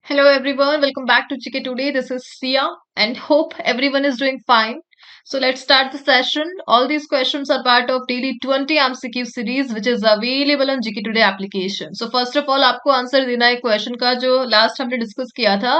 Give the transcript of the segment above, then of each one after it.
Hello everyone, welcome back to Chike Today. This is Sia and hope everyone is doing fine. So let's start the session. All these questions are part of daily 20 MCQ series which is available on GK Today application. So first of all आपको answer देना है question का जो last हमने discuss किया था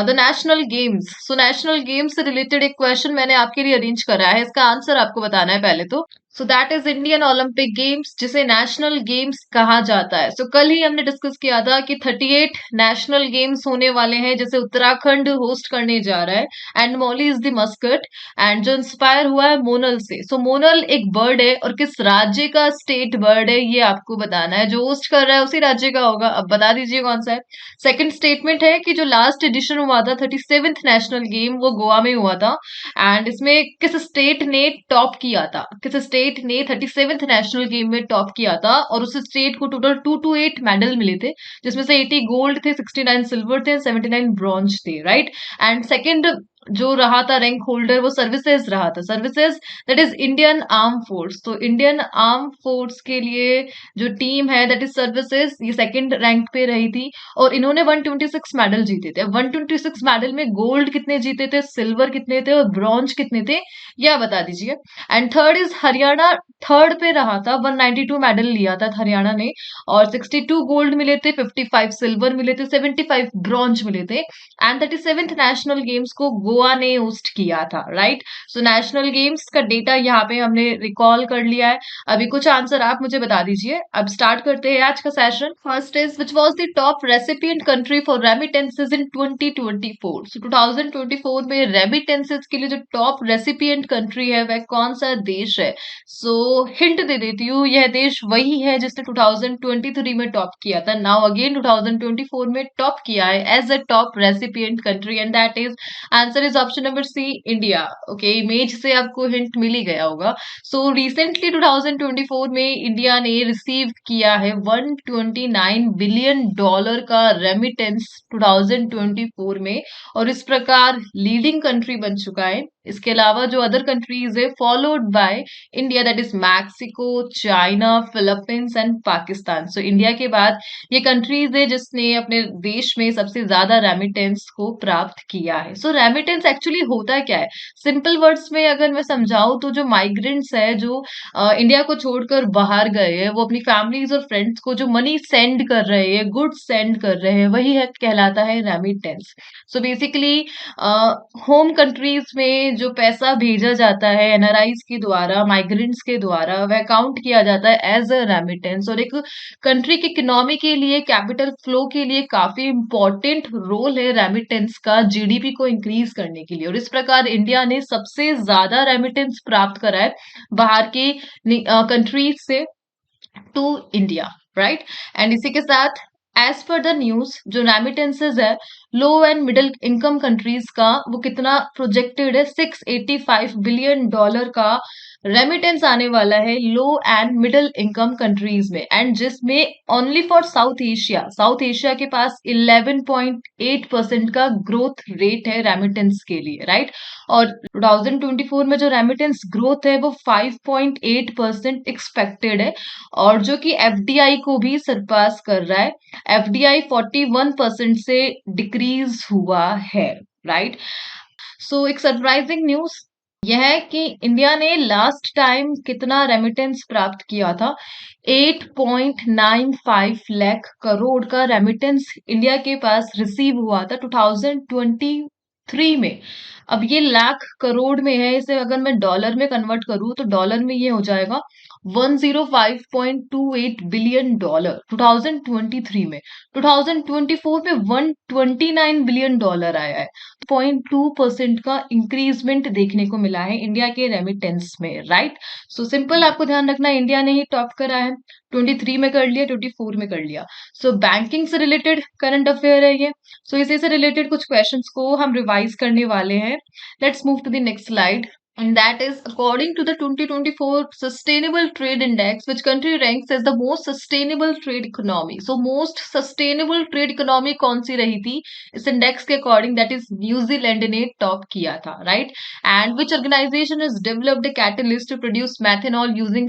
the national games. So national games से related एक क्वेश्चन मैंने आपके लिए अरेंज करा है. इसका आंसर आपको बताना है पहले तो. So that is Indian Olympic games जिसे नेशनल गेम्स कहा जाता है. सो कल ही हमने डिस्कस किया था कि 38 नेशनल गेम्स होने वाले हैं जिसे उत्तराखंड होस्ट करने जा रहा है and Mauli is the mascot and जो इंस्पायर हुआ है मोनल से. सो मोनल एक बर्ड है और किस राज्य का स्टेट बर्ड है ये आपको बताना है. जो होस्ट कर रहा है उसी राज्य का होगा. अब बता दीजिए कौन सा है. सेकंड स्टेटमेंट है कि जो लास्ट एडिशन हुआ था 37th नेशनल गेम वो गोवा में हुआ था एंड इसमें किस स्टेट ने टॉप किया था. किस स्टेट ने 37th नेशनल गेम में टॉप किया था और उस स्टेट को टोटल 228 मेडल मिले थे जिसमें से 80 गोल्ड थे, 69 सिल्वर थे, 79 ब्रॉन्ज थे. राइट. एंड सेकंड जो रहा था रैंक होल्डर वो सर्विसेज रहा था. Services that is Indian arm force. तो इंडियन आर्म फोर्स के लिए जो टीम है दैट इज सर्विसेज ये सेकंड रैंक पे रही थी और इन्होंने 126 मेडल जीते थे. 126 मेडल में गोल्ड कितने जीते थे, सिल्वर कितने थे और ब्रॉन्ज कितने थे यह बता दीजिए. And third is Haryana third पे रहा था. 192 मेडल लिया था हरियाणा ने और 62 गोल्ड मिले थे, 55 सिल्वर मिले थे, 75 ब्रॉन्ज मिले थे एंड 37th नेशनल गेम्स को गोवा ने होस्ट किया था. राइट. सो नेशनल गेम्स का डेटा यहाँ पे हमने रिकॉल कर लिया है. अभी कुछ आंसर आप मुझे बता दीजिए. अब स्टार्ट करते हैं आज का session. First is which was the top recipient country for remittances in 2024. So 2024 में रेमिटेंसेस के लिए जो टॉप रेसिपिएंट कंट्री है वह कौन सा देश है. सो हिंट दे देती हूँ, यह देश वही है जिसने 2023 में टॉप किया था. नाउ अगेन 2024 में टॉप किया है as a top recipient country and that is answer is option number C, India. Okay, image से आपको हिंट मिल ही गया होगा. सो रिसेंटली 2024 में इंडिया ने रिसीव किया है 129 बिलियन डॉलर का रेमिटेंस 2024 में और इस प्रकार लीडिंग कंट्री बन चुका है. इसके अलावा जो अदर कंट्रीज है followed by India that is Mexico, China, Philippines and Pakistan. So India के बाद ये कंट्रीज है जिसने अपने देश में सबसे ज्यादा रेमिटेंस को प्राप्त किया है. सो रेमिटेंस एक्चुअली होता क्या है. सिंपल वर्ड्स में अगर मैं समझाऊं तो जो माइग्रेंट्स है जो इंडिया को छोड़कर बाहर गए हैं वो अपनी फैमिलीज और फ्रेंड्स को जो मनी सेंड कर रहे हैं, गुड्स सेंड कर रहे हैं, वही है कहलाता है remittance. So basically home countries में जो पैसा भेजा जाता है एनआरआईज के द्वारा, माइग्रेंट्स के द्वारा, वह काउंट किया जाता है एज अ रेमिटेंस और एक कंट्री की इकोनॉमी के लिए, कैपिटल फ्लो के लिए काफी इंपॉर्टेंट रोल है रेमिटेंस का जीडीपी को इंक्रीज करने के लिए. और इस प्रकार इंडिया ने सबसे ज्यादा रेमिटेंस प्राप्त करा है बाहर के कंट्रीज से टू इंडिया. राइट. एंड इसी के साथ एज पर द न्यूज जो रेमिटेंसेज है लो एंड मिडिल इनकम कंट्रीज का वो कितना प्रोजेक्टेड है, 685 बिलियन डॉलर का रेमिटेंस आने वाला है लो एंड मिडिल इनकम कंट्रीज में एंड जिसमें ओनली फॉर साउथ एशिया के पास 11.8% का ग्रोथ रेट है रेमिटेंस के लिए. राइट. और 2024 में जो रेमिटेंस ग्रोथ है वो 5.8% एक्सपेक्टेड है और जो कि एफडीआई को भी सरपास कर रहा है. एफडीआई 41% से डिक्रीज हुआ है. राइट. सो एक सरप्राइजिंग न्यूज यह है कि इंडिया ने लास्ट टाइम कितना रेमिटेंस प्राप्त किया था. 8.95 लाख करोड़ का रेमिटेंस इंडिया के पास रिसीव हुआ था 2023 में. अब ये लाख करोड़ में है, इसे अगर मैं डॉलर में कन्वर्ट करूं तो डॉलर में ये हो जाएगा 105.28 बिलियन डॉलर 2023 में. 2024 में 129 बिलियन डॉलर आया है. 0.2% का इंक्रीजमेंट देखने को मिला है इंडिया के रेमिटेंस में. राइट. सो सिंपल आपको ध्यान रखना इंडिया ने ही टॉप करा है. 23 में कर लिया, 24 में कर लिया. सो बैंकिंग से रिलेटेड करंट अफेयर है ये. सो इसी से रिलेटेड कुछ क्वेश्चंस को हम रिवाइज करने वाले हैं. Let's move to the next slide. And that is according to the 2024 Sustainable Trade Index, which country ranks as the most sustainable trade economy. So most sustainable trade economy कौन सी रही थी इस index के according, that is New Zealand ने top किया था. Right. And which organisation has developed a catalyst to produce methanol using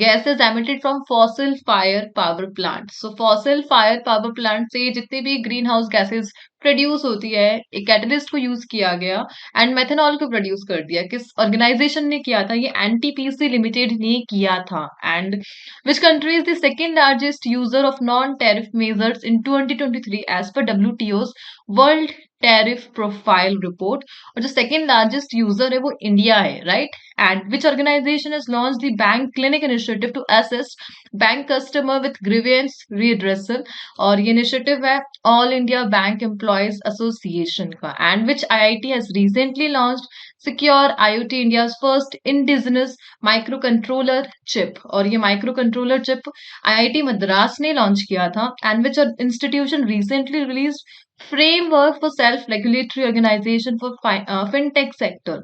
gases emitted from fossil fire power plants. So fossil fire power plant से जितने भी ग्रीन हाउस गैसेज प्रोड्यूस होती है, एक catalyst को यूज किया गया एंड मेथनॉल को प्रोड्यूस कर दिया, किस ऑर्गेनाइजेशन ने किया था? ये एनटीपीसी लिमिटेड ने किया था। And which country is the second largest user of non tariff measures in 2023 as per डब्ल्यूटीओ's वर्ल्ड टैरिफ प्रोफाइल रिपोर्ट? और जो सेकेंड लार्जेस्ट यूजर है वो इंडिया है, right? And which organisation has launched the bank clinic initiative to assist bank customer with grievance redressal? और ये initiative है All India Bank Employees Association का। And which IIT has recently launched secure IoT India's first indigenous microcontroller chip? और ये microcontroller chip IIT Madras ने launch किया था। And which institution recently release framework for self regulatory organisation for fintech sector?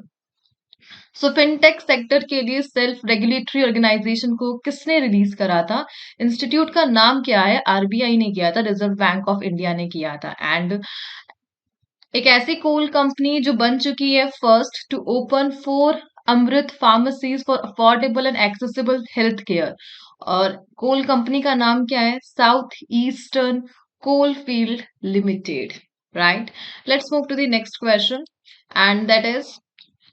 So fintech sector के लिए self regulatory organisation को किसने release करा था? इंस्टीट्यूट का नाम क्या है? आरबीआई ने किया था, रिजर्व बैंक ऑफ इंडिया ने किया था। एंड एक ऐसी कोल कंपनी जो बन चुकी है first to open 4 Amrit pharmacies for affordable and accessible health care. और कोल कंपनी का नाम क्या है? South Eastern Coal Field Limited, right? Let's move to the next question and that is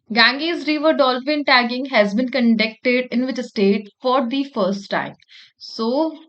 Ganges River dolphin tagging has been conducted in which state for the first time? So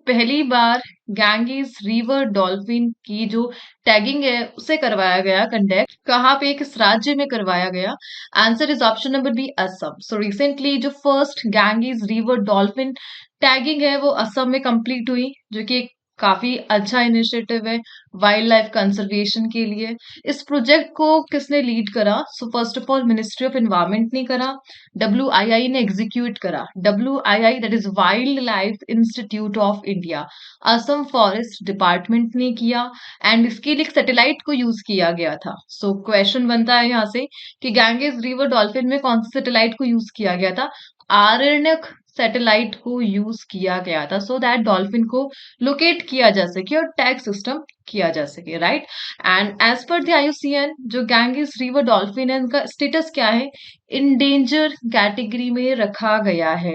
पहली बार Ganges River dolphin की जो tagging है उसे करवाया गया conduct, कहाँ पे, किस राज्य में करवाया गया? Answer is option number B, Assam. So recently जो first Ganges River dolphin tagging है वो असम में कंप्लीट हुई, जो कि काफी अच्छा इनिशिएटिव है वाइल्ड लाइफ कंजर्वेशन के लिए। इस प्रोजेक्ट को किसने लीड करा? So first of all ministry of environment ने करा, डब्ल्यूआईआई ने एग्जीक्यूट करा। WII that is wild life institute of India, Assam forest department ने किया एंड इसके लिए एक सैटेलाइट को यूज किया गया था। सो क्वेश्चन बनता है यहाँ से कि गैंगेस रिवर डॉल्फिन में कौन से सैटेलाइट को यूज किया गया था? आरण्यक सैटेलाइट को यूज किया गया था, सो दैट डॉल्फिन को लोकेट किया जा सके और टैग सिस्टम किया जा सके, right? And as per the IUCN जो गैंगेस रिवर डॉल्फिन है उनका स्टेटस क्या है? इंडेंजर कैटेगरी में रखा गया है।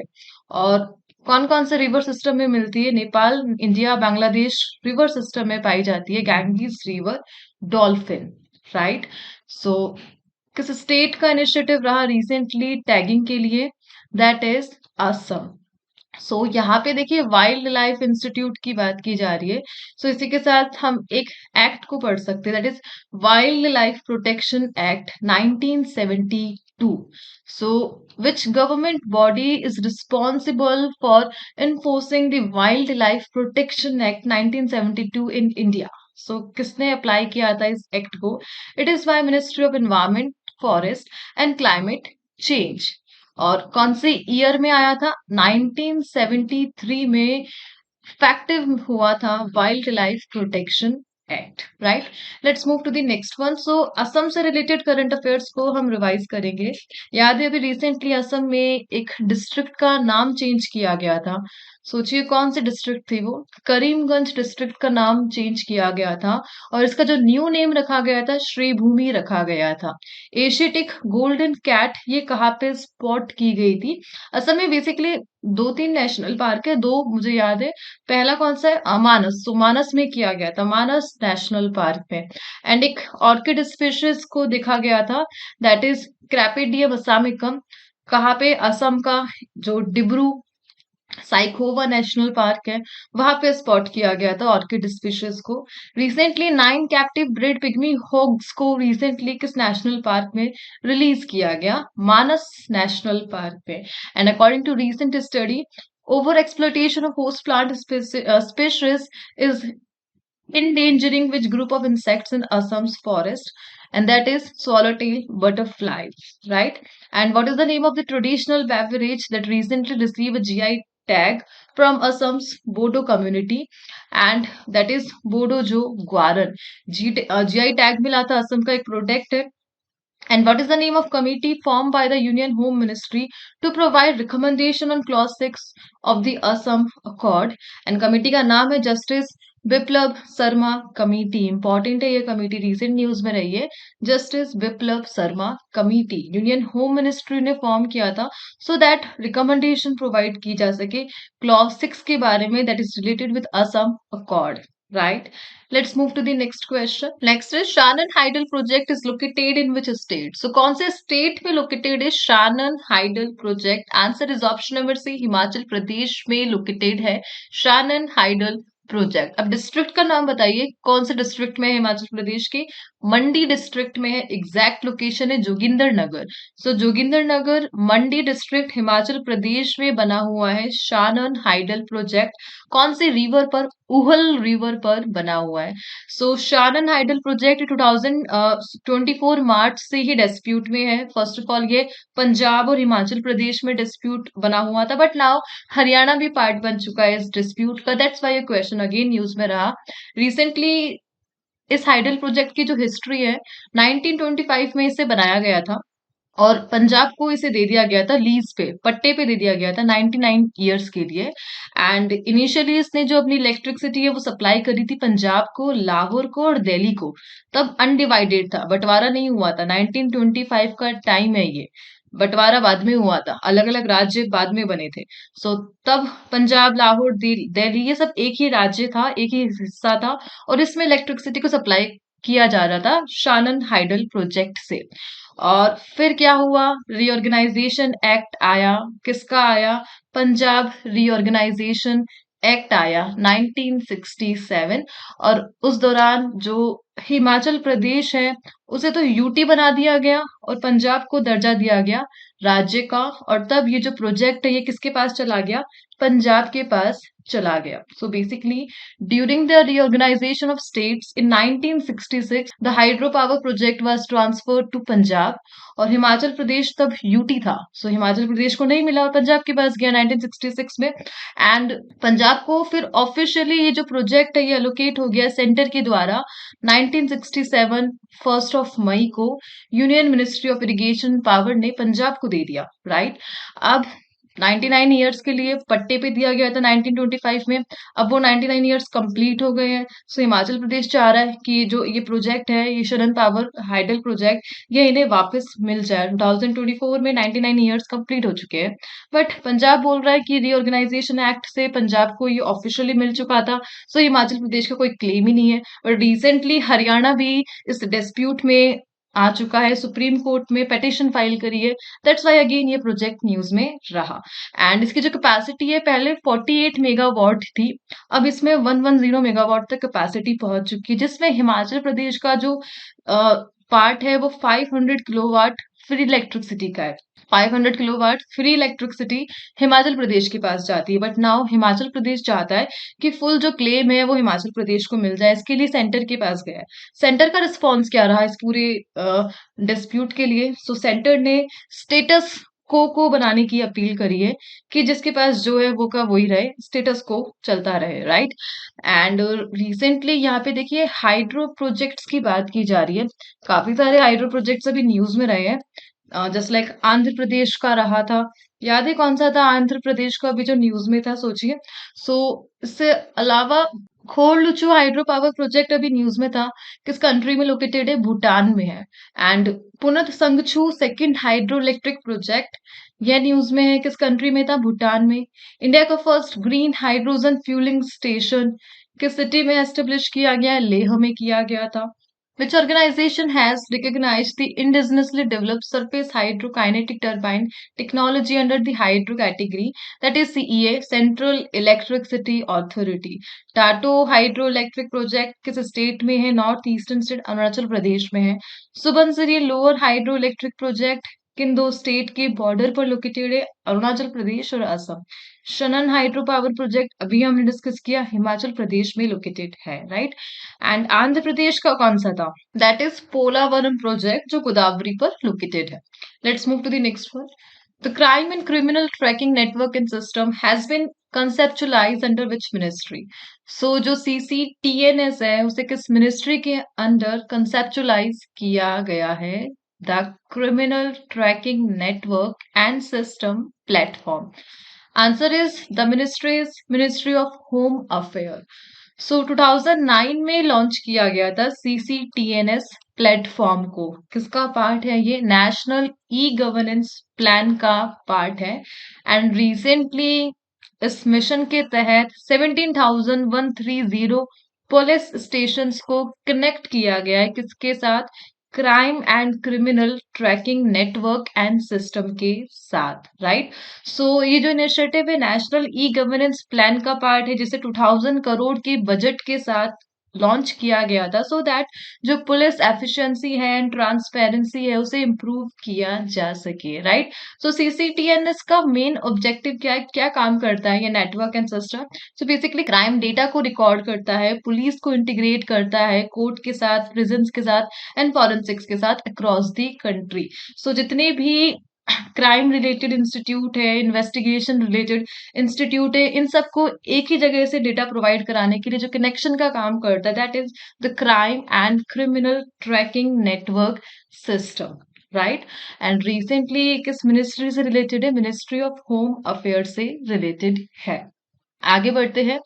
और कौन कौन से रिवर सिस्टम में मिलती है? Nepal, India, Bangladesh river system में पाई जाती है गैंगेस रिवर डॉल्फिन, राइट? सो किस स्टेट का इनिशिएटिव रहा रिसेंटली टैगिंग के लिए? That is Assam. सो यहाँ पे देखिए वाइल्ड लाइफ इंस्टीट्यूट की बात की जा रही है। सो इसी के साथ हम एक एक्ट को पढ़ सकते हैं, that is wild life protection act 1972। So which government body is responsible for enforcing the Wildlife Protection Act 1972 in India? सो किसने अप्लाई किया था इस एक्ट को? It is by ministry of environment, forest and climate change. और कौन से year में आया था? 1973 में इफेक्टिव हुआ था wild life protection act, right? Let's move to the next one. So Assam से रिलेटेड करंट अफेयर्स को हम रिवाइज करेंगे। याद है अभी रिसेंटली असम में एक डिस्ट्रिक्ट का नाम चेंज किया गया था। सोचिए कौन सी डिस्ट्रिक्ट थी वो? करीमगंज डिस्ट्रिक्ट का नाम चेंज किया गया था और इसका जो न्यू नेम रखा गया था श्रीभूमि रखा गया था। एशियाटिक गोल्डन कैट ये कहाँ पे स्पॉट की गई थी? असम में बेसिकली 2-3 नेशनल पार्क है, 2 मुझे याद है। पहला कौन सा है? मानस। तो मानस में किया गया था, मानस नेशनल पार्क में। एंड एक ऑर्किड स्पीशीज को देखा गया था, दैट इज क्रैपिडियम असामिकम। कहाँ पे? असम का जो डिब्रू साइखोवा नेशनल पार्क है वहां पे स्पॉट किया गया था ऑर्किड स्पीशीज को। Recently 9 captive breed pygmy hogs को रिसेंटली किस नेशनल पार्क में रिलीज किया गया? मानस नेशनल पार्क में। And according to recent study over exploitation of host plant species is endangering which group of insects in Assam's forest? And that is swallowtail butterflies, right? And what is the name of the traditional beverage that recently received a GI tag from Assam's Bodo community? And that is Bodo Jo Gwaran। GI tag मिला था असम का एक product है। And what is the name of committee formed by the Union Home Ministry to provide recommendation on clause 6 of the Assam Accord? And committee का नाम है justice Biplab Sharma committee. Important है ये कमेटी, रिसेंट न्यूज में रही है। Justice Biplab Sharma committee union home ministry ने form किया था सो दैट रिकमेंडेशन प्रोवाइड की जा सके क्लॉज 6 के बारे में, that is related with Assam accord. right? Let's move to the next question. Next is Shannon Hydel project is located in which state? So कौन से state में located है Shannon Hydel project? Answer is option number C, Himachal Pradesh में located है Shannon Hydel project. अब district का नाम बताइए, कौन से डिस्ट्रिक्ट में है हिमाचल प्रदेश के? मंडी डिस्ट्रिक्ट में है. एग्जैक्ट लोकेशन है जोगिंदर नगर. सो जोगिंदर नगर मंडी डिस्ट्रिक्ट हिमाचल प्रदेश में बना हुआ है शानन हाइडल प्रोजेक्ट. कौन से रिवर पर? उहल रिवर पर बना हुआ है. सो शानन हाइडल प्रोजेक्ट 2024 मार्च से ही डिस्प्यूट में है. फर्स्ट ऑफ ऑल ये पंजाब और हिमाचल प्रदेश में डिस्प्यूट बना हुआ था, बट नाउ हरियाणा भी पार्ट बन चुका है इस डिस्प्यूट का. दैट्स वाई ये क्वेश्चन अगेन न्यूज में रहा. रिसेंटली इस हाइडल प्रोजेक्ट की जो हिस्ट्री है, 1925 में इसे बनाया गया था और पंजाब को इसे दे दिया गया था लीज पे, पट्टे पे दे दिया गया था 99 ईयर्स के लिए. एंड इनिशियली इसने जो अपनी इलेक्ट्रिसिटी है वो सप्लाई करी थी पंजाब को, लाहौर को और दिल्ली को. तब अनडिवाइडेड था, बंटवारा नहीं हुआ था. 1925 का टाइम है ये. बंटवारा बाद में हुआ था, अलग अलग राज्य बाद में बने थे. सो तब पंजाब, लाहौर, दिल्ली ये सब एक ही राज्य था, एक ही हिस्सा था और इसमें इलेक्ट्रिसिटी को सप्लाई किया जा रहा था शानन हाइडल प्रोजेक्ट से. और फिर क्या हुआ? रीऑर्गेनाइजेशन एक्ट आया. किसका आया? पंजाब रीऑर्गेनाइजेशन एक्ट आया 1967. और उस दौरान जो हिमाचल प्रदेश है उसे तो यूटी बना दिया गया और पंजाब को दर्जा दिया गया राज्य का. और तब ये जो प्रोजेक्ट है ये किसके पास चला गया? पंजाब के पास चला गया. So basically during the reorganisation of states in 1966 the hydro power project was transferred to Punjab. और हिमाचल प्रदेश तब यूटी था. सो हिमाचल प्रदेश को नहीं मिला और पंजाब के पास गया 1966 में. एंड पंजाब को फिर ऑफिशियली ये जो प्रोजेक्ट है ये एलोकेट हो गया सेंटर के द्वारा 1967 फर्स्ट ऑफ मई को. Union ministry of irrigation power ने पंजाब को दे दिया, राइट? अब 99 ईयर्स के लिए पट्टे पे दिया गया था 1925 में. अब वो 99 ईयर्स कंप्लीट हो गए हैं. सो हिमाचल प्रदेश चाह रहा है कि जो ये प्रोजेक्ट है, ये शरण पावर हाइडल प्रोजेक्ट, ये इन्हें वापस मिल जाए. 2024 में 99 ईयर्स कंप्लीट हो चुके हैं. बट पंजाब बोल रहा है कि रीऑर्गेनाइजेशन एक्ट से पंजाब को ये ऑफिशियली मिल चुका था. सो हिमाचल प्रदेश का कोई क्लेम ही नहीं है. और रिसेंटली हरियाणा भी इस डिस्प्यूट में आ चुका है, सुप्रीम कोर्ट में पिटीशन फाइल करी है. दैट्स व्हाई अगेन ये प्रोजेक्ट न्यूज में रहा. एंड इसकी जो कैपेसिटी है पहले 48 मेगावाट थी, अब इसमें 110 मेगावाट तक कैपेसिटी पहुंच चुकी है, जिसमें हिमाचल प्रदेश का जो पार्ट है वो 500 किलोवाट फ्री इलेक्ट्रिसिटी का है. 500 kilowatt free electricity Himachal Pradesh के पास जाती है. बट नाउ हिमाचल प्रदेश चाहता है कि फुल जो क्लेम है वो हिमाचल प्रदेश को मिल जाए. इसके लिए सेंटर के पास गया है. सेंटर का रिस्पॉन्स क्या रहा इस पूरे डिस्प्यूट के लिए? सो सेंटर ने स्टेटस को बनाने की अपील करी है कि जिसके पास जो है वो का वही रहे, स्टेटस को चलता रहे, राइट? एंड रिसेंटली यहाँ पे देखिए हाइड्रो प्रोजेक्ट्स की बात की जा रही है. काफी सारे हाइड्रो प्रोजेक्ट्स अभी न्यूज में रहे हैं. जस्ट लाइक आंध्र प्रदेश का रहा था, याद है कौन सा था आंध्र प्रदेश का अभी जो न्यूज में था, सोचिए. सो इससे अलावा खोरलुचू हाइड्रो पावर प्रोजेक्ट अभी न्यूज में था. किस कंट्री में लोकेटेड है? भूटान में है. And Punatsangchhu second hydro electric project, यह न्यूज में है. किस कंट्री में था? भूटान में. इंडिया का first green hydrogen fuelling station किस सिटी में एस्टेब्लिश किया गया है? लेह में किया गया था. Which organization has recognized the indigenously developed surface hydrokinetic turbine technology under the hydro category, that is CEA, Central Electricity Authority? Tato hydro electric project किस स्टेट में है? North eastern state Arunachal Pradesh में है. Subansiri lower hydro electric project किन दो state के border पर located है? अरुणाचल प्रदेश और Assam. Shanan hydro power project अभी हमने डिस्कस किया, हिमाचल प्रदेश में लोकेटेड है, राइट? एंड आंध्र प्रदेश का कौन सा था? दैट इज पोलावरम प्रोजेक्ट जो गोदावरी पर लोकेटेड है. Let's move to the next one. The crime and criminal tracking network and system has been conceptualized under which ministry? So जो CCTNS है उसे किस मिनिस्ट्री के अंडर कंसेप्चुलाइज किया गया है? The criminal tracking network and system platform. Answer is the ministry of home affair. So 2009 में launch किया गया था CCTNS प्लेटफॉर्म को. किसका पार्ट है ये? नेशनल ई गवर्नेंस प्लान का पार्ट है. एंड रिसेंटली इस मिशन के तहत 17,130 पुलिस स्टेशंस को कनेक्ट किया गया है किसके साथ? Crime and criminal tracking network and system के साथ, राइट? सो ये जो इनिशिएटिव है नेशनल ई गवर्नेंस प्लान का पार्ट है, जिसे 2000 करोड़ के बजट के साथ लॉन्च किया गया था, सो दैट जो पुलिस एफिशिएंसी है एंड ट्रांसपेरेंसी है उसे इम्प्रूव किया जा सके, राइट? सो सीसीटीएनएस का मेन ऑब्जेक्टिव क्या है, क्या काम करता है ये network and system? So basically crime data को रिकॉर्ड करता है, पुलिस को इंटीग्रेट करता है कोर्ट के साथ, प्रिजन्स के साथ एंड फॉरेंसिक्स के साथ अक्रॉस द कंट्री। सो जितने भी क्राइम रिलेटेड इंस्टीट्यूट है, इन्वेस्टिगेशन रिलेटेड इंस्टीट्यूट है, इन सबको एक ही जगह से डेटा प्रोवाइड कराने के लिए जो कनेक्शन का काम करता है, that is the crime and criminal tracking network system, right? And recently किस मिनिस्ट्री से रिलेटेड है? मिनिस्ट्री ऑफ होम अफेयर से रिलेटेड है। आगे बढ़ते हैं।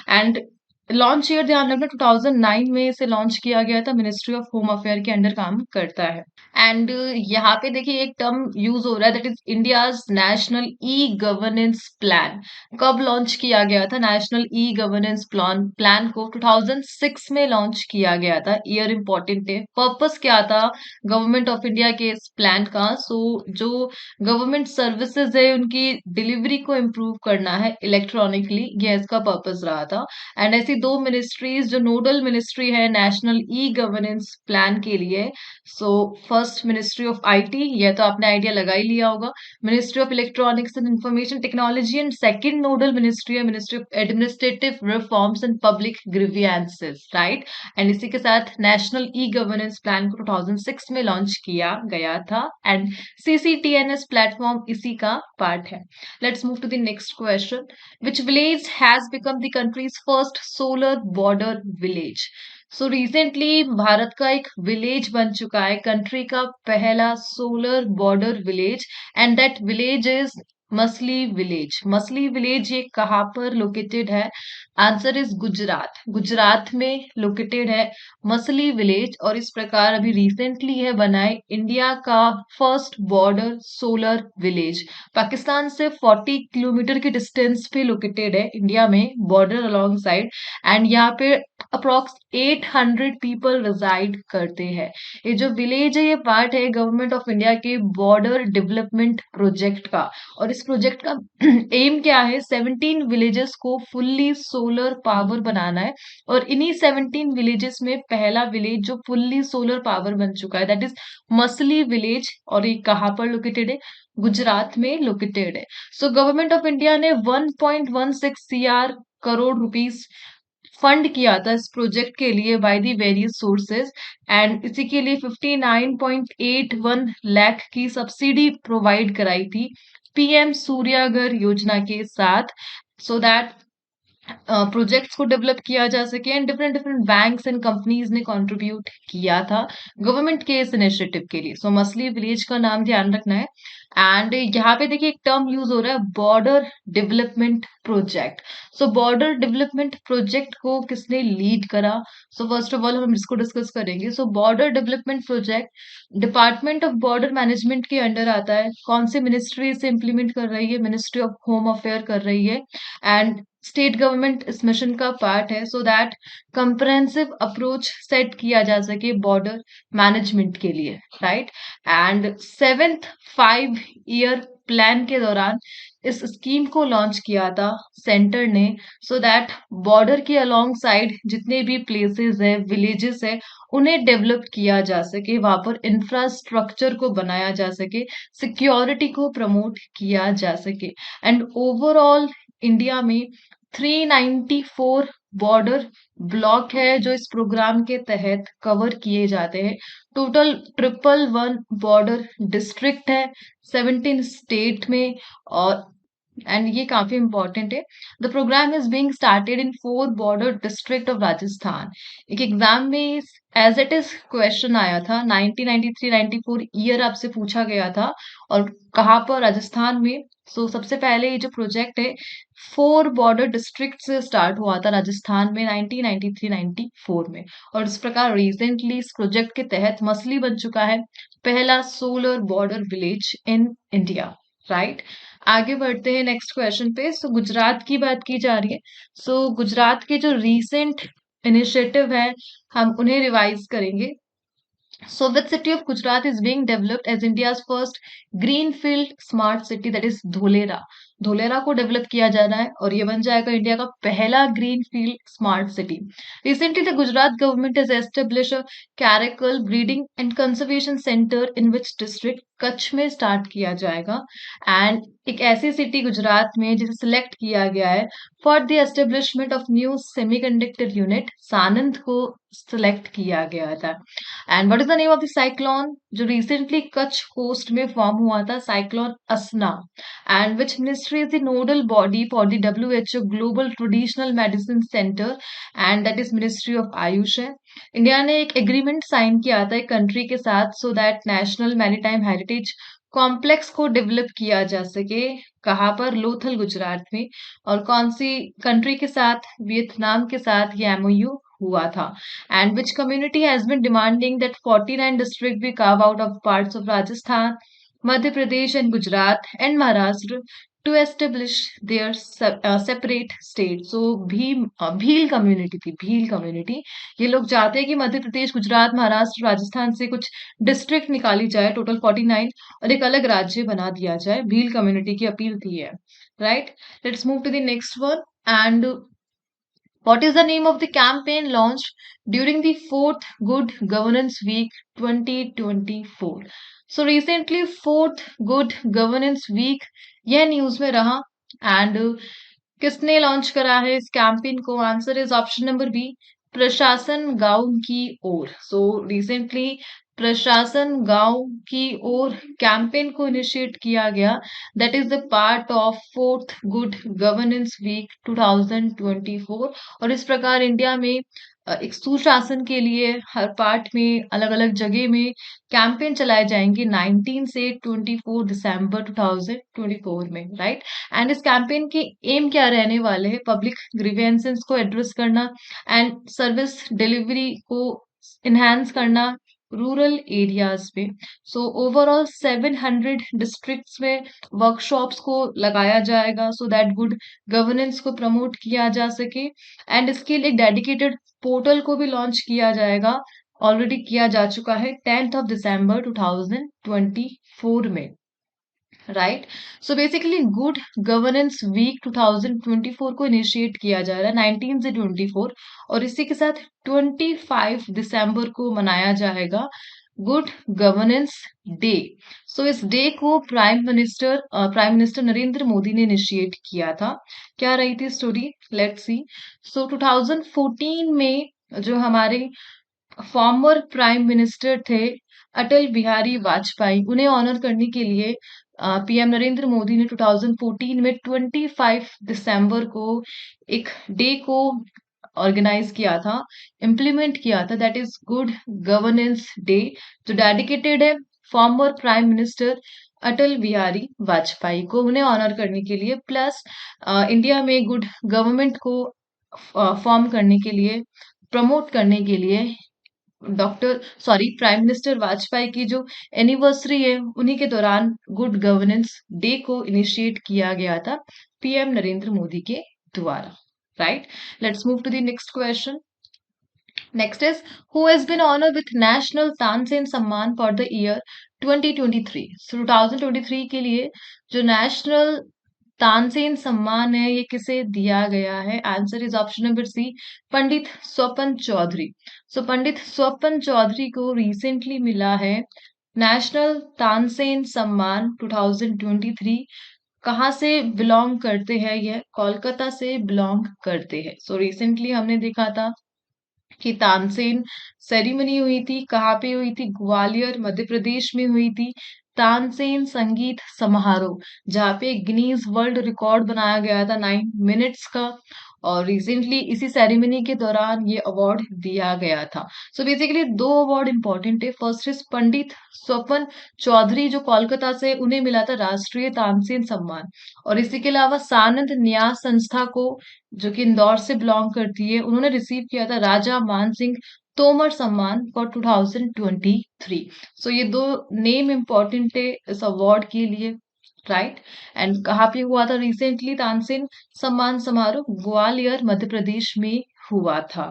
एंड लॉन्च ईयर ध्यान रखना 2009 में इसे लॉन्च किया गया था, मिनिस्ट्री ऑफ होम अफेयर के अंडर काम करता है। एंड यहाँ पे देखिए एक टर्म यूज हो रहा है, that is India's national e governance plan. कब लॉन्च किया गया था नेशनल ई गवर्नेंस प्लान को? 2006 में लॉन्च किया गया था। ईयर इंपॉर्टेंट है। पर्पस क्या था गवर्नमेंट ऑफ इंडिया के इस प्लान का? सो जो गवर्नमेंट सर्विसेज है उनकी डिलीवरी को इम्प्रूव करना है इलेक्ट्रॉनिकली, ये इसका पर्पस रहा था। एंड ऐसी दो मिनिस्ट्रीज जो नोडल मिनिस्ट्री है नेशनल ई गवर्नेंस प्लान के लिए, so first ministry of IT, ये तो आपने आइडिया लगा ही लिया होगा, ministry of electronics and information technology, and second nodal ministry है ministry of administrative reforms and public grievances, right? And इसी के साथ नेशनल ई गवर्नेंस प्लान को 2006 में लॉन्च किया गया था एंड सीसीटीएनएस प्लेटफॉर्म इसी का पार्ट है। Let's move to the next question. Which village has become the country's first solar border village? So recently Bharat का एक विलेज बन चुका है कंट्री का पहला solar border village, and that village is Masali village. Masali village ये कहाँ पर लोकेटेड है? Answer is Gujarat. गुजरात में लोकेटेड है मसली विलेज, और इस प्रकार अभी रिसेंटली है बना है इंडिया का first border solar village. Pakistan से 40 किलोमीटर की डिस्टेंस पे लोकेटेड है इंडिया में, बॉर्डर अलोंग साइड, एंड यहाँ पे अप्रोक्स 800 पीपल रिजाइड करते हैं। ये जो विलेज है ये पार्ट है गवर्नमेंट ऑफ इंडिया के बॉर्डर डेवलपमेंट प्रोजेक्ट का, और इस प्रोजेक्ट का एम क्या है? 17 विलेजेस को फुल्ली सोलर पावर बनाना है, और इन्हीं 17 विलेजेस में पहला विलेज जो फुल्ली सोलर पावर बन चुका है दैट इज मसली विलेज, और ये कहाँ पर लोकेटेड है? गुजरात में लोकेटेड है। सो गवर्नमेंट ऑफ इंडिया ने 1.16 सीआर करोड़ रुपीस फंड किया था इस प्रोजेक्ट के लिए by the various sources, and इसी के लिए 59.81 लाख की सब्सिडी प्रोवाइड कराई थी पीएम सूर्यागर योजना के साथ, सो दैट प्रोजेक्ट्स को डेवलप किया जा सके, and different different banks and companies ने कंट्रीब्यूट किया था गवर्नमेंट के इस इनिशिएटिव के लिए। सो मसली विलेज का नाम ध्यान रखना है। एंड यहाँ पे देखिए एक टर्म यूज हो रहा है बॉर्डर डेवलपमेंट प्रोजेक्ट। सो बॉर्डर डेवलपमेंट प्रोजेक्ट को किसने लीड करा? सो फर्स्ट ऑफ ऑल हम इसको डिस्कस करेंगे। So border development project department of border management के अंडर आता है। कौन सी मिनिस्ट्री इसे इंप्लीमेंट कर रही है? मिनिस्ट्री ऑफ होम अफेयर कर रही है, एंड स्टेट गवर्नमेंट इस मिशन का पार्ट है, so that comprehensive approach set किया जा सके बॉर्डर मैनेजमेंट के लिए, right? And seventh 5 year plan के दौरान इस स्कीम को लॉन्च किया था सेंटर ने, सो दैट बॉर्डर के अलोंग साइड जितने भी प्लेसेस है, विलेजेस है, उन्हें डेवलप किया जा सके, वहां पर इंफ्रास्ट्रक्चर को बनाया जा सके, सिक्योरिटी को प्रमोट किया जा सके, एंड ओवरऑल इंडिया में 394 बॉर्डर ब्लॉक है जो इस प्रोग्राम के तहत कवर किए जाते हैं। टोटल 111 बॉर्डर डिस्ट्रिक्ट है 17 स्टेट में, और एंड ये काफी इंपॉर्टेंट है। The programme is being started in 4 border district of Rajasthan. एक एग्जाम में एज इट इज क्वेश्चन आया था 1993-94 ईयर आपसे पूछा गया था, और कहाँ पर? राजस्थान में। सो सबसे पहले ये जो प्रोजेक्ट है 4 बॉर्डर डिस्ट्रिक्ट से स्टार्ट हुआ था राजस्थान में 1993-94 में, और इस प्रकार रिसेंटली इस प्रोजेक्ट के तहत मसली बन चुका है पहला solar border village in India, right? आगे बढ़ते हैं नेक्स्ट क्वेश्चन पे। सो गुजरात की बात की जा रही है। सो गुजरात के जो रीसेंट इनिशिएटिव है, हम उन्हें रिवाइज करेंगे। So, which city of Gujarat is being developed as India's first greenfield smart city, that is Dholera. Dholera को डेवलप किया जा रहा है और ये बन जाएगा इंडिया का पहला greenfield smart city. Recently the Gujarat government has established a caracal breeding and conservation centre in which district, Kutch में स्टार्ट किया जाएगा। एंड एक ऐसी सिटी गुजरात में जिसे सिलेक्ट किया गया है for the establishment of new semiconductor unit, Sanand को सिलेक्ट किया गया था। And what is the name of the cyclone जो रिसेंटली कच्छ कोस्ट में फॉर्म हुआ था? Cyclone Asna. And which ministry is the nodal body for the WHO global traditional medicine centre? And that is ministry of Ayush है। India ने एक agreement sign किया था एक कंट्री के साथ so that national maritime heritage complex को डेवलप किया जा सके। कहाँ पर? लोथल गुजरात में। और कौन सी कंट्री के साथ? वियतनाम के साथ ये MOU हुआ था। And which community has been demanding that 49 district be carved out of parts of Rajasthan, Madhya Pradesh and Gujarat and Maharashtra to establish their separate state. So Bhil community थी, Bhil community. ये लोग चाहते हैं कि मध्य प्रदेश, गुजरात, महाराष्ट्र, राजस्थान से कुछ डिस्ट्रिक्ट निकाली जाए, टोटल 49, और एक अलग राज्य बना दिया जाए। भील कम्युनिटी की अपील थी है, right. Let's move to the next one. And what is the name of the campaign launched during the 4th Good Governance Week 2024? So recently 4th Good Governance Week यह न्यूज में रहा। And किसने launch करा है इस campaign को? Answer is option number B, Prashasan Gaon की ओर। So recently प्रशासन गांव की ओर कैंपेन को इनिशिएट किया गया। That is the part of 4th good governance week 2024। और इस प्रकार इंडिया में एक सुशासन के लिए हर पार्ट में अलग अलग जगह में कैंपेन चलाए जाएंगे 19 से 24 दिसंबर 2024 में, राइट। एंड इस कैंपेन के एम क्या रहने वाले हैं? पब्लिक ग्रीवेंसेस को एड्रेस करना एंड सर्विस डिलीवरी को इनहेंस करना रूरल एरियाज में। सो ओवरऑल 700 डिस्ट्रिक्ट्स में वर्कशॉप्स को लगाया जाएगा सो दैट गुड गवर्नेंस को प्रमोट किया जा सके। एंड इसके लिए डेडिकेटेड पोर्टल को भी लॉन्च किया जाएगा, ऑलरेडी किया जा चुका है 10th of December 2024 में, right. So basically good governance week 2024 को इनिशिएट किया जा रहा है 19 से 24, और इसी के साथ 25 दिसंबर को मनाया जाएगा गुड गवर्नेंस डे। सो इस डे को प्राइम मिनिस्टर नरेंद्र मोदी ने इनिशिएट किया था। क्या रही थी स्टोरी? Let's see. सो 2014 में जो हमारे फॉर्मर प्राइम मिनिस्टर थे अटल बिहारी वाजपेयी, उन्हें ऑनर करने के लिए पीएम नरेंद्र मोदी ने 2014 में 25 दिसंबर को एक डे को ऑर्गेनाइज किया था, इम्प्लीमेंट किया था, that is good governance day, जो डेडिकेटेड है former prime minister Atal Bihari Vajpayee को, उन्हें ऑनर करने के लिए, प्लस इंडिया में गुड गवर्नमेंट को फॉर्म करने के लिए, प्रमोट करने के लिए प्राइम मिनिस्टर वाजपेयी की जो एनिवर्सरी है उन्हीं के दौरान गुड गवर्नेंस डे को इनिशिएट किया गया था पीएम नरेंद्र मोदी के द्वारा, right. Let's move to the next question. Next is who has been honoured with national Tansen Samman for the year 2023? सो 2023 के लिए जो नेशनल तानसेन सम्मान है ये किसे दिया गया है? Answer is option number C, Pandit Swapan Chaudhary. So Pandit Swapan Chaudhary को रिसेंटली मिला है नेशनल तानसेन सम्मान 2023। कहाँ से बिलोंग करते हैं? यह कोलकाता से बिलोंग करते हैं। सो रिसेंटली हमने देखा था कि तानसेन सेरेमनी हुई थी, कहाँ पे हुई थी? ग्वालियर मध्य प्रदेश में हुई थी। तानसेन संगीत समारोह, जहाँ पे गिनीज वर्ल्ड रिकॉर्ड बनाया गया था 9 मिनट्स का, और रिसेंटली इसी सेरेमनी के दौरान ये अवार्ड दिया गया था। सो बेसिकली 2 अवार्ड इंपॉर्टेंट है। फर्स्ट इज पंडित स्वपन चौधरी जो कोलकाता से, उन्हें मिला था राष्ट्रीय तानसेन सम्मान, और इसी के अलावा सानंद न्यास संस्था को जो कि इंदौर से बिलोंग करती है, उन्होंने रिसीव किया था राजा मान सिंह तोमर सम्मान फॉर 2023। सो ये 2 नेम इंपॉर्टेंट है इस अवार्ड के लिए, राइट। एंड कहाँ पे हुआ था रिसेंटली तानसेन सम्मान समारोह? ग्वालियर मध्य प्रदेश में हुआ था।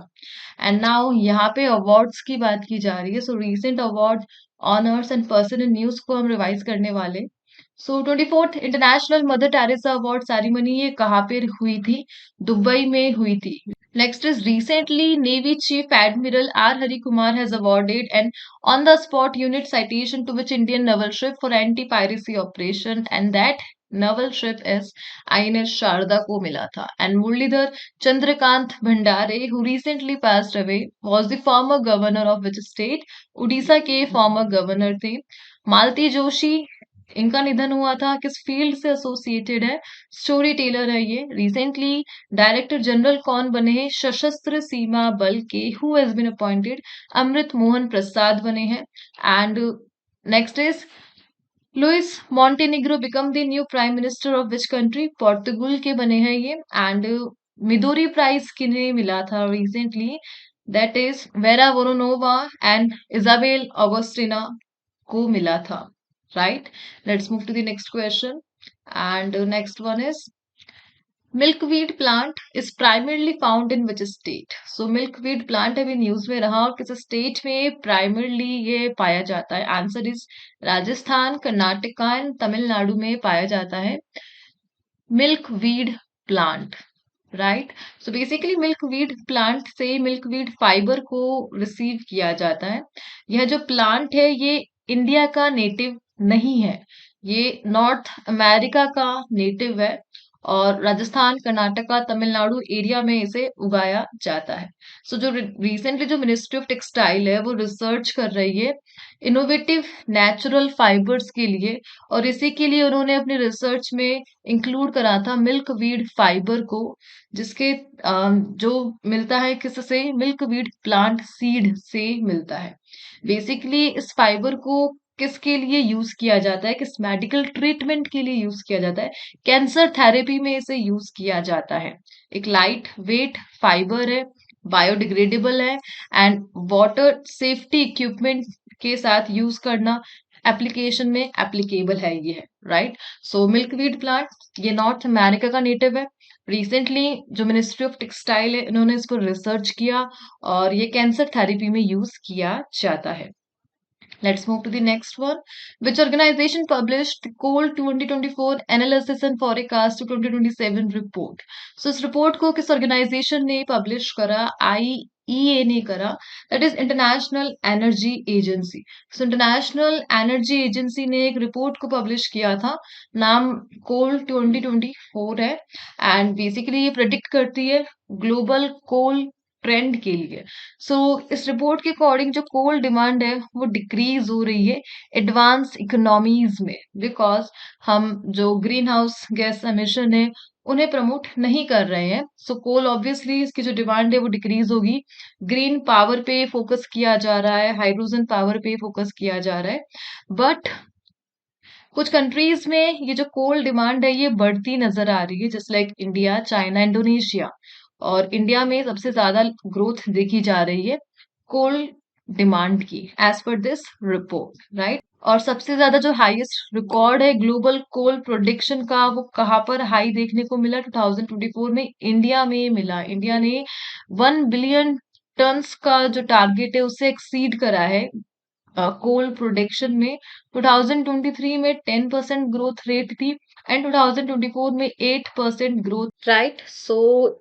एंड नाउ यहाँ पे अवार्ड्स की बात की जा रही है। So recent award, honours and person in news को हम रिवाइज करने वाले। So 24th international mother Teresa award ceremony ये कहाँ पे हुई थी? दुबई में हुई थी। Next is recently Navy Chief Admiral R. Hari Kumar has awarded an on-the-spot unit citation to which Indian naval ship for anti-piracy operation, and that naval ship is INS Sharda को मिला था. And Muralidhar Chandrakant Bhandare, who recently passed away, was the former governor of which state? Orissa के former governor थे. मालती जोशी, इनका निधन हुआ था, किस फील्ड से एसोसिएटेड है? स्टोरी टेलर है ये। रिसेंटली डायरेक्टर जनरल कौन बने हैं? सशस्त्र सीमा बल के। Who has been appointed? Amrit Mohan Prasad बने हैं। And next is Luis Montenegro become the new prime minister of which country? Portugal के बने हैं ये। एंड मिदोरी प्राइज किन्हें मिला था recently? That is vera Voronova and Isabel Augustina को मिला था, right? Let's move to the next question. And next one is milkweed plant is primarily found in which state? So milkweed plant अभी news में रहा और किस state में primarily ये पाया जाता है? Answer is Rajasthan, Karnataka and Tamil Nadu में पाया जाता है milkweed plant, right? So basically milkweed plant से मिल्कवीड फाइबर को रिसीव किया जाता है। यह जो प्लांट है ये इंडिया का नेटिव नहीं है, ये नॉर्थ अमेरिका का नेटिव है और राजस्थान, कर्नाटका, तमिलनाडु एरिया में इसे उगाया जाता है। सो जो रिसेंटली जो मिनिस्ट्री ऑफ टेक्सटाइल है वो रिसर्च कर रही है इनोवेटिव नेचुरल फाइबर्स के लिए, और इसी के लिए उन्होंने अपनी रिसर्च में इंक्लूड करा था मिल्क वीड फाइबर को, जिसके जो मिलता है किससे? मिल्क वीड प्लांट सीड से मिलता है। बेसिकली इस फाइबर को किसके लिए यूज किया जाता है? किस मेडिकल ट्रीटमेंट के लिए यूज किया जाता है? कैंसर थेरेपी में इसे यूज किया जाता है। एक लाइट वेट फाइबर है, बायोडिग्रेडेबल है एंड वाटर सेफ्टी इक्विपमेंट के साथ यूज करना एप्लीकेशन में एप्लीकेबल है ये है, राइट? सो मिल्कवीड प्लांट ये नॉर्थ अमेरिका का नेटिव है। रिसेंटली जो मिनिस्ट्री ऑफ टेक्सटाइल है इन्होंने इस पर रिसर्च किया और ये कैंसर थेरेपी में यूज किया जाता है। Let's move to the next one. Which organization published the Coal 2024 Analysis and Forecast to 2027 report? So इस report को किस organization ने publish करा? IEA ने करा, that is International Energy Agency. So International Energy Agency ने एक report को publish किया था, नाम Coal 2024 है and basically ये predict करती है global coal ट्रेंड के लिए। सो इस रिपोर्ट के अकॉर्डिंग जो कोल डिमांड है वो डिक्रीज हो रही है एडवांस इकोनॉमीज में, बिकॉज हम जो ग्रीन हाउस गैस एमिशन है उन्हें प्रमोट नहीं कर रहे हैं। सो कोल ऑब्वियसली इसकी जो डिमांड है वो डिक्रीज होगी। ग्रीन पावर पे फोकस किया जा रहा है, हाइड्रोजन पावर पे फोकस किया जा रहा है, बट कुछ कंट्रीज में ये जो कोल डिमांड है ये बढ़ती नजर आ रही है, जैसे लाइक इंडिया, चाइना, इंडोनेशिया। और इंडिया में सबसे ज्यादा ग्रोथ देखी जा रही है कोल डिमांड की as per this report, right? और सबसे ज्यादा जो हाईएस्ट रिकॉर्ड है ग्लोबल कोल प्रोडक्शन का वो कहाँ पर हाई देखने को मिला? 2024 में इंडिया में मिला। इंडिया ने 1 बिलियन टन्स का जो टारगेट है उससे एक्सीड करा है कोल प्रोडक्शन में। 2023 में 10% ग्रोथ रेट थी एंड 2024 में 8% ग्रोथ, राइट? सो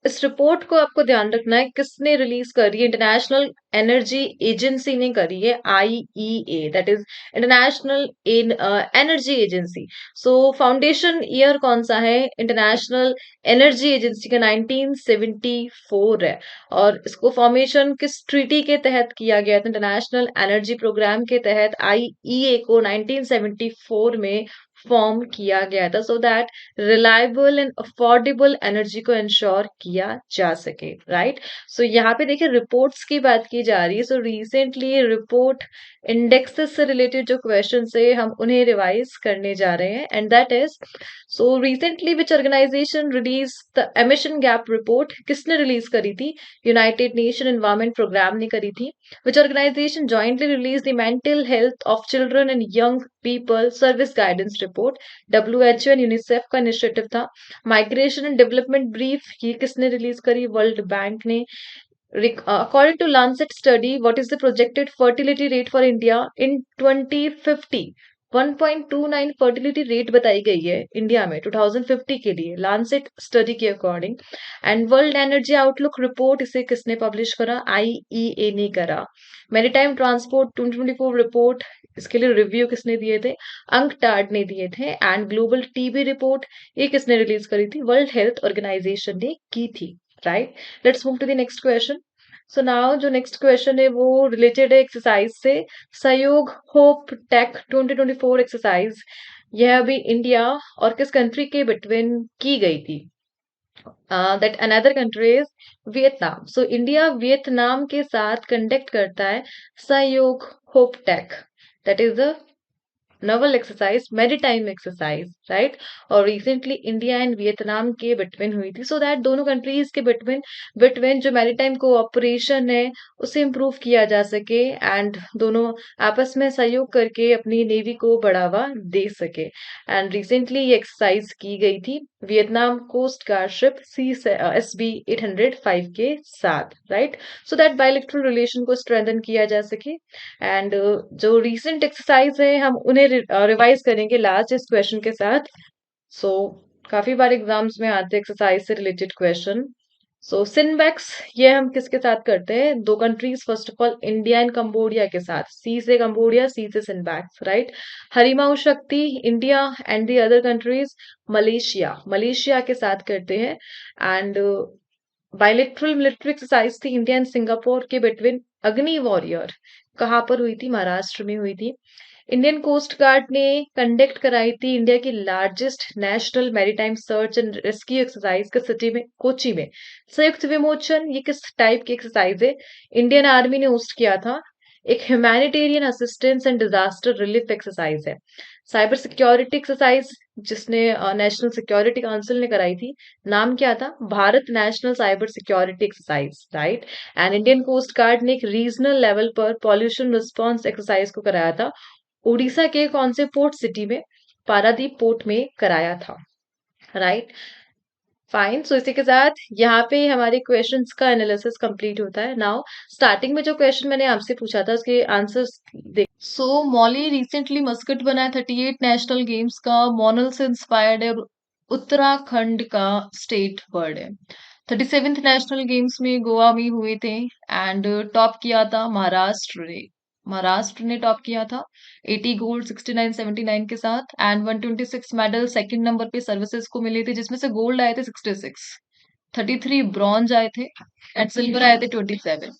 इस रिपोर्ट को आपको ध्यान रखना है किसने रिलीज करी है? इंटरनेशनल एनर्जी एजेंसी ने करी है, IEA, that is international energy agency. So foundation year कौन सा है इंटरनेशनल एनर्जी एजेंसी का? 1974 है। और इसको फॉर्मेशन किस ट्रीटी के तहत किया गया था? इंटरनेशनल एनर्जी प्रोग्राम के तहत IEA को 1974 में फॉर्म किया गया था, so that reliable and affordable energy को इंश्योर किया जा सके, राइट? सो यहाँ पे देखिए रिपोर्ट्स की बात की जा रही है। सो रिसेंटली रिपोर्ट इंडेक्सेस से रिलेटेड जो क्वेश्चन है हम उन्हें रिवाइज करने जा रहे हैं, and that is so recently which organisation release the emission gap report? किसने रिलीज करी थी? यूनाइटेड नेशन एनवायरमेंट प्रोग्राम ने करी थी। Which organization jointly released the Mental Health of Children and Young People Service Guidance Report? WHO and UNICEF का initiative था. Migration and development brief ये किसने रिलीज करी? वर्ल्ड बैंक ने. According to Lancet study, what is the projected fertility rate for India in 2050? 1.29 fertility rate बताई गई है India में 2050 के लिए लांसेट स्टडी के according. And world energy outlook report इसे किसने पब्लिश करा? आईईए ने करा. मैरीटाइम ट्रांसपोर्ट 2024 रिपोर्ट इसके लिए रिव्यू किसने दिए थे? अंकटाड ने दिए थे. एंड ग्लोबल टीबी रिपोर्ट ये किसने रिलीज करी थी? वर्ल्ड हेल्थ ऑर्गेनाइजेशन ने की थी. Right, let's move to the next question. So now जो नेक्स्ट क्वेश्चन है वो रिलेटेड है एक्सरसाइज से. सहयोग होप टेक 2024 एक्सरसाइज यह अभी इंडिया और किस कंट्री के बिटवीन की गई थी? That another country is Vietnam. So India Vietnam के साथ कंडक्ट करता है Sahyog Hop Tac. That is the naval exercise, maritime exercise, right. और रिसेंटली इंडिया एंड वियतनाम के बिटवीन हुई थी सो दैट दोनों कंट्रीज के बिटवीन बिटवीन जो मैरीटाइम कोऑपरेशन है उसे इम्प्रूव किया जा सके एंड दोनों आपस में सहयोग करके अपनी नेवी को बढ़ावा दे सके. एंड रिसेंटली ये एक्सरसाइज की गई थी Vietnam coast guard ship SB 805 के साथ, राइट. सो दैट बायलैटरल रिलेशन को स्ट्रेंथन किया जा सके. एंड जो रिसेंट एक्सरसाइज है हम उन्हें रिवाइज करेंगे लास्ट इस क्वेश्चन के साथ. सो काफी बार एग्जाम्स में आते हैं एक्सरसाइज से रिलेटेड क्वेश्चन. सो सिनबैक्स ये हम किसके साथ करते हैं? दो countries, first of all India and Cambodia के साथ. सी से कंबोडिया, सी से सिनबैक्स, राइट. हरिमाऊ शक्ति India and the other countries Malaysia, Malaysia के साथ करते हैं. एंड बायलेटरल मिलिट्री एक्सरसाइज थी इंडिया एंड सिंगापुर के बिटवीन अग्नि वॉरियर. कहाँ पर हुई थी? महाराष्ट्र में हुई थी. इंडियन कोस्ट गार्ड ने कंडक्ट कराई थी इंडिया की largest national maritime search and rescue exercise किस सिटी में? कोची में. संयुक्त विमोचन ये किस टाइप की एक्सरसाइज है? इंडियन आर्मी ने होस्ट किया था. एक humanitarian assistance and disaster relief exercise है. साइबर सिक्योरिटी एक्सरसाइज जिसने नेशनल सिक्योरिटी काउंसिल ने कराई थी, नाम क्या था? Bharat national cyber security exercise, right. And Indian coast guard ने एक रीजनल लेवल पर पॉल्यूशन रिस्पॉन्स एक्सरसाइज को कराया था उड़ीसा के कौन से पोर्ट सिटी में? पारादीप पोर्ट में कराया था, राइट. फाइन. सो इसी के साथ यहाँ पे हमारे क्वेश्चंस का एनालिसिस कंप्लीट होता है. नाउ स्टार्टिंग में जो क्वेश्चन मैंने आपसे पूछा था उसके आंसर्स देख. सो मॉली रिसेंटली मस्कट बना है 38 नेशनल गेम्स का. मॉनल से इंस्पायर्ड है. उत्तराखंड का स्टेट बर्ड है. 37th नेशनल गेम्स में गोवा में हुए थे एंड टॉप किया था महाराष्ट्र ने. महाराष्ट्र ने टॉप किया था 80 गोल्ड 69-79 के साथ. एंड 126 मेडल सेकंड नंबर पे सर्विसेज को मिले थे जिसमें से गोल्ड आए थे 66, 33 ब्रॉन्ज आए थे एंड सिल्वर आए थे 27.